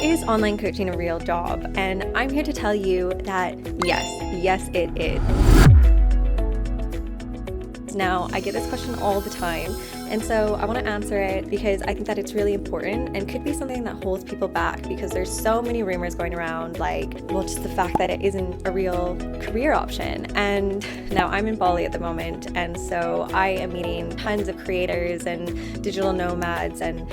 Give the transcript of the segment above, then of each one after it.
Is online coaching a real job? And I'm here to tell you that yes, it is. Now, I get this question all the time, and so I want to answer it because I think that it's really important and could be something that holds people back because there's so many rumors going around, just the fact that it isn't a real career option. And now I'm in Bali at the moment, and so I am meeting tons of creators and digital nomads and,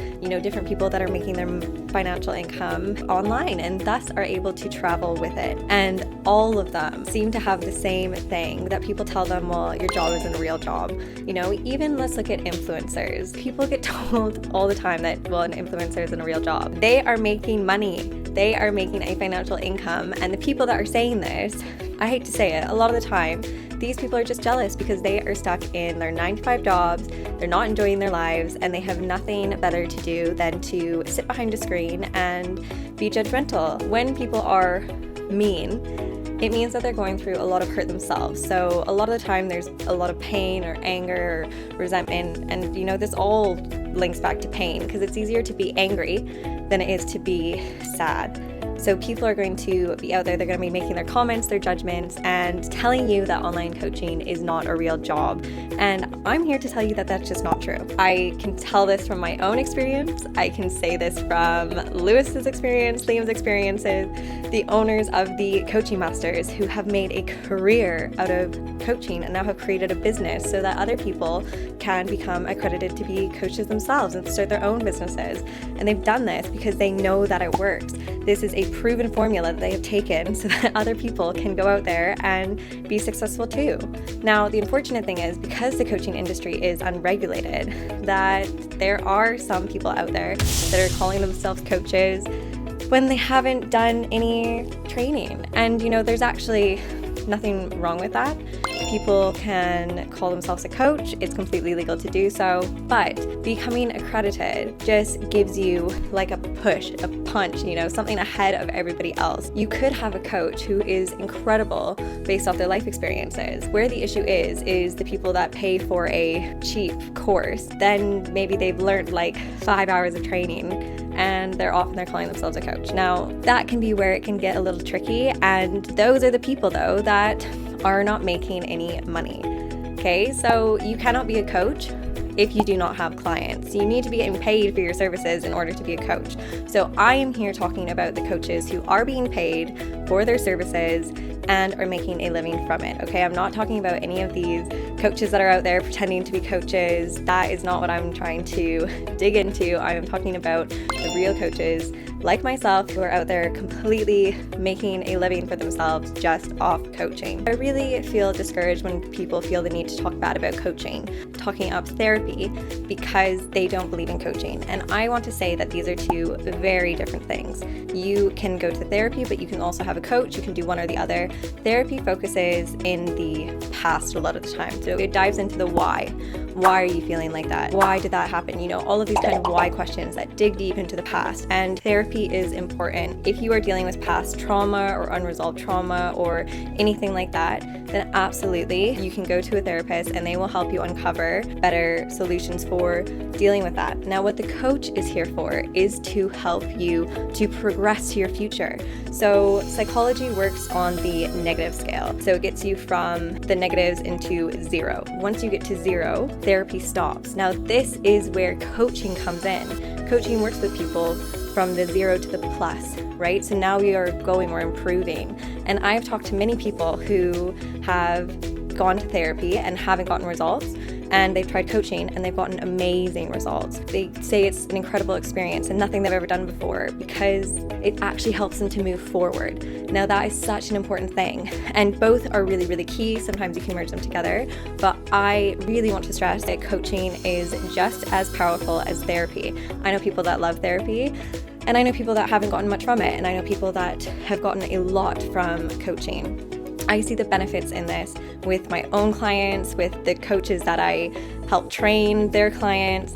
different people that are making their financial income online and thus are able to travel with it. And all of them seem to have the same thing that people tell them, well, your job isn't a real job. Even let's look at influencers. People get told all the time that, well, an influencer isn't a real job. They are making money. They are making a financial income. And the people that are saying this, I hate to say it, a lot of the time, these people are just jealous because they are stuck in their 9-to-5 jobs, they're not enjoying their lives, and they have nothing better to do than to sit behind a screen and be judgmental. When people are mean, it means that they're going through a lot of hurt themselves. So a lot of the time there's a lot of pain or anger or resentment, and this all links back to pain because it's easier to be angry than it is to be sad. So people are going to be out there, they're going to be making their comments, their judgments, and telling you that online coaching is not a real job. And I'm here to tell you that that's just not true. I can tell this from my own experience. I can say this from Lewis's experience, Liam's experiences, the owners of the coaching masters who have made a career out of coaching and now have created a business so that other people can become accredited to be coaches themselves and start their own businesses. And they've done this because they know that it works. This is a proven formula that they have taken so that other people can go out there and be successful too. Now, the unfortunate thing is because the coaching industry is unregulated, that there are some people out there that are calling themselves coaches when they haven't done any training. And there's actually nothing wrong with that. People can call themselves a coach. It's completely legal to do so. But becoming accredited just gives you like a push, a punch, something ahead of everybody else. You could have a coach who is incredible based off their life experiences. Where the issue is the people that pay for a cheap course, then maybe they've learned 5 hours of training and they're off and they're calling themselves a coach. Now, that can be where it can get a little tricky, and those are the people, though, that are not making any money. Okay, so you cannot be a coach if you do not have clients. You need to be getting paid for your services in order to be a coach. So I am here talking about the coaches who are being paid for their services and are making a living from it. Okay, I'm not talking about any of these coaches that are out there pretending to be coaches. That is not what I'm trying to dig into. I am talking about the real coaches like myself who are out there completely making a living for themselves just off coaching. I really feel discouraged when people feel the need to talk bad about coaching, talking up therapy because they don't believe in coaching. And I want to say that these are two very different things. You can go to therapy, but you can also have a coach. You can do one or the other. Therapy focuses in the past a lot of the time. So it dives into the why. Why are you feeling like that? Why did that happen? All of these kind of why questions that dig deep into the past. And therapy is important. If you are dealing with past trauma or unresolved trauma or anything like that, then absolutely you can go to a therapist and they will help you uncover better solutions for dealing with that. Now, what the coach is here for is to help you to progress to your future. So psychology works on the negative scale. So it gets you from the negatives into 0. Once you get to 0, therapy stops. Now, this is where coaching comes in. Coaching works with people from the 0 to the plus, right? So now we are going, we're improving. And I've talked to many people who have gone to therapy and haven't gotten results, and they've tried coaching and they've gotten amazing results. They say it's an incredible experience and nothing they've ever done before because it actually helps them to move forward. Now, that is such an important thing, and both are really, really key. Sometimes you can merge them together, but I really want to stress that coaching is just as powerful as therapy. I know people that love therapy, and I know people that haven't gotten much from it, and I know people that have gotten a lot from coaching. I see the benefits in this with my own clients, with the coaches that I help train their clients.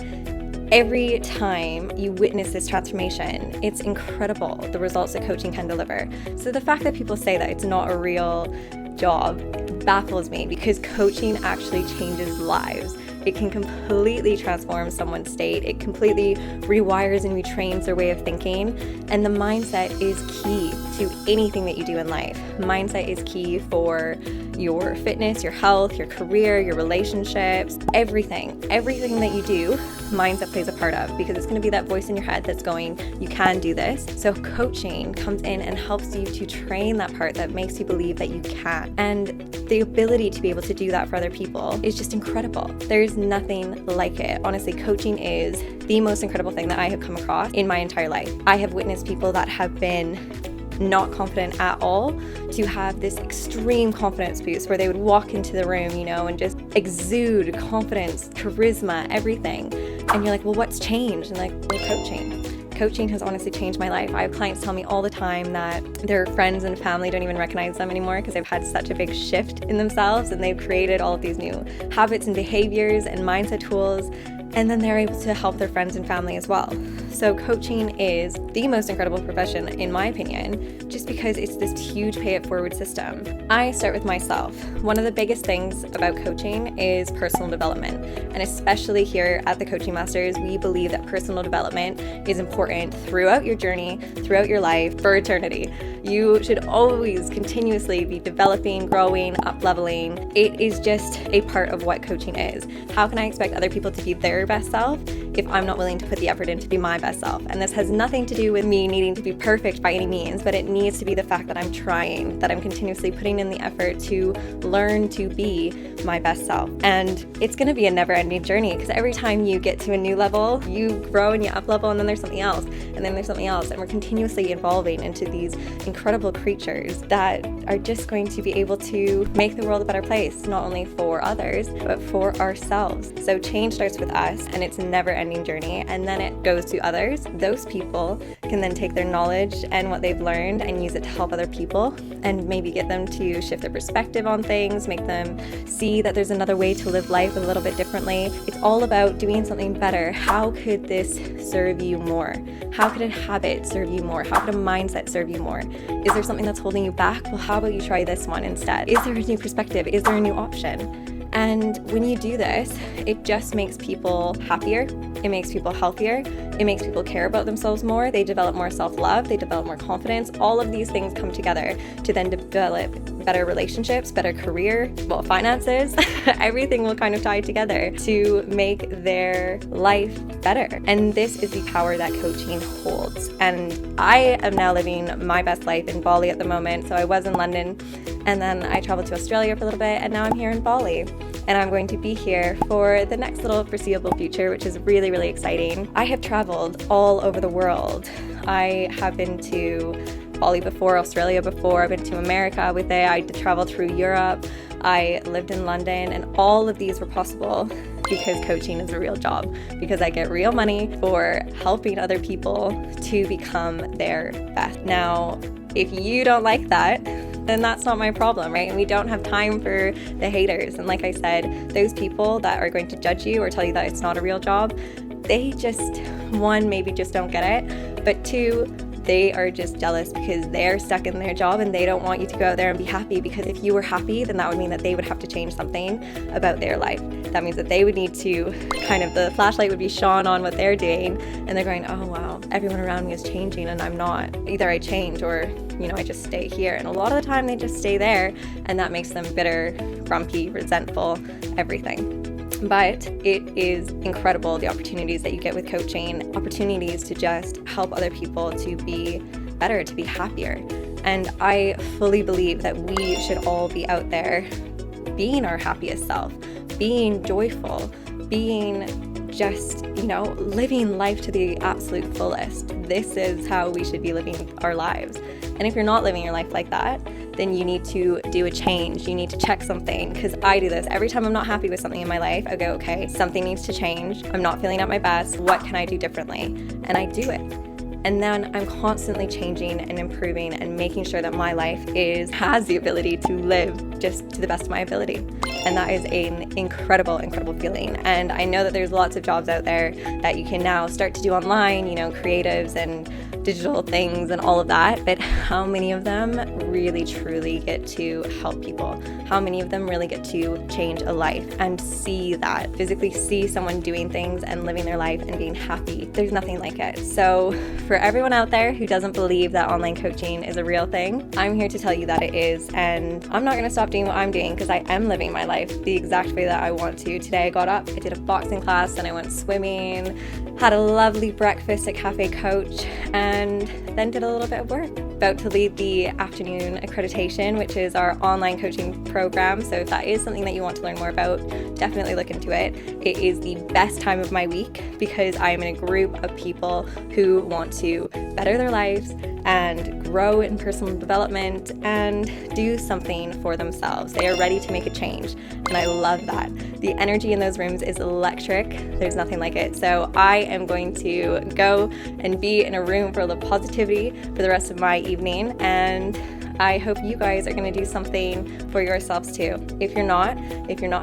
Every time you witness this transformation, it's incredible, the results that coaching can deliver. So the fact that people say that it's not a real job baffles me because coaching actually changes lives. it can completely transform someone's state. It completely rewires and retrains their way of thinking. And the mindset is key to anything that you do in life. Mindset is key for your fitness, your health, your career, your relationships, everything that you do, mindset plays a part of, because it's going to be that voice in your head that's going, you can do this. So coaching comes in and helps you to train that part that makes you believe that you can. And the ability to be able to do that for other people is just incredible. There's nothing like it. Honestly, coaching is the most incredible thing that I have come across in my entire life. I have witnessed people that have been not confident at all to have this extreme confidence boost where they would walk into the room, and just exude confidence, charisma, everything. And you're like, well, what's changed? And like, well, coaching. Coaching has honestly changed my life. I have clients tell me all the time that their friends and family don't even recognize them anymore because they've had such a big shift in themselves, and they've created all of these new habits and behaviors and mindset tools. And then they're able to help their friends and family as well. So coaching is the most incredible profession, in my opinion, just because it's this huge pay it forward system. I start with myself. One of the biggest things about coaching is personal development. And especially here at the Coaching Masters, we believe that personal development is important throughout your journey, throughout your life, for eternity. You should always continuously be developing, growing, up-leveling. It is just a part of what coaching is. How can I expect other people to be their best self if I'm not willing to put the effort in to be my best self? And this has nothing to do with me needing to be perfect by any means, but it needs to be the fact that I'm trying, that I'm continuously putting in the effort to learn to be my best self. And it's going to be a never-ending journey, because every time you get to a new level, you grow and you up-level, and then there's something else, and then there's something else, and we're continuously evolving into these incredible creatures that are just going to be able to make the world a better place, not only for others, but for ourselves. So change starts with us, and it's a never-ending journey, and then it goes to others. Those people can then take their knowledge and what they've learned and use it to help other people, and maybe get them to shift their perspective on things, make them see that there's another way to live life a little bit differently. It's all about doing something better. How could this serve you more? How could a habit serve you more? How could a mindset serve you more? Is there something that's holding you back? Well, how about you try this one instead? Is there a new perspective? Is there a new option? And when you do this, it just makes people happier. It makes people healthier. It makes people care about themselves more. They develop more self-love. They develop more confidence. All of these things come together to then develop better relationships, better career, finances. Everything will kind of tie together to make their life better. And this is the power that coaching holds. And I am now living my best life in Bali at the moment. So I was in London, and then I traveled to Australia for a little bit, and now I'm here in Bali. And I'm going to be here for the next little foreseeable future, which is really, really exciting. I have traveled all over the world. I have been to Bali before, Australia before, I've been to America with it, I traveled through Europe, I lived in London, and all of these were possible because coaching is a real job, because I get real money for helping other people to become their best. Now, if you don't like that, then that's not my problem, right? And we don't have time for the haters. And like I said, those people that are going to judge you or tell you that it's not a real job, they just, one, maybe just don't get it, but two, they are just jealous because they're stuck in their job and they don't want you to go out there and be happy, because if you were happy, then that would mean that they would have to change something about their life. That means that they would need to the flashlight would be shone on what they're doing, and they're going, oh wow, everyone around me is changing and I'm not. Either I change or, I just stay here. And a lot of the time they just stay there, and that makes them bitter, grumpy, resentful, everything. But it is incredible, the opportunities that you get with coaching, opportunities to just help other people to be better, to be happier. And I fully believe that we should all be out there being our happiest self, being joyful, being just, living life to the absolute fullest. This is how we should be living our lives. And if you're not living your life like that, then you need to do a change. You need to check something, because I do this. Every time I'm not happy with something in my life, I go, okay, something needs to change. I'm not feeling at my best. What can I do differently? And I do it. And then I'm constantly changing and improving and making sure that my life has the ability to live just to the best of my ability. And that is an incredible, incredible feeling. And I know that there's lots of jobs out there that you can now start to do online, creatives and digital things and all of that, but how many of them really truly get to help people? How many of them really get to change a life and see that, physically see someone doing things and living their life and being happy? There's nothing like it. So for everyone out there who doesn't believe that online coaching is a real thing, I'm here to tell you that it is, and I'm not going to stop doing what I'm doing because I am living my life the exact way that I want to. Today I got up, I did a boxing class, and I went swimming, had a lovely breakfast at Cafe Coach, and then did a little bit of work. About to lead the afternoon accreditation, which is our online coaching program. So if that is something that you want to learn more about, definitely look into it. It is the best time of my week because I am in a group of people who want to better their lives and grow in personal development and do something for themselves. They are ready to make a change, and I love that. The energy in those rooms is electric. There's nothing like it. So I am going to go and be in a room full of positivity for the rest of my evening, and I hope you guys are going to do something for yourselves too. If you're not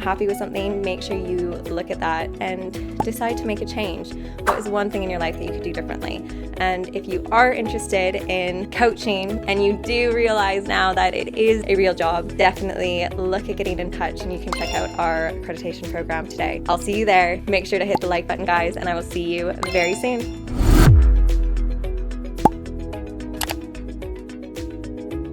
happy with something, make sure you look at that and decide to make a change. What is one thing in your life that you could do differently? And if you are interested in coaching and you do realize now that it is a real job, definitely look at getting in touch, and you can check out our accreditation program today. I'll see you there. Make sure to hit the like button, guys, and I will see you very soon.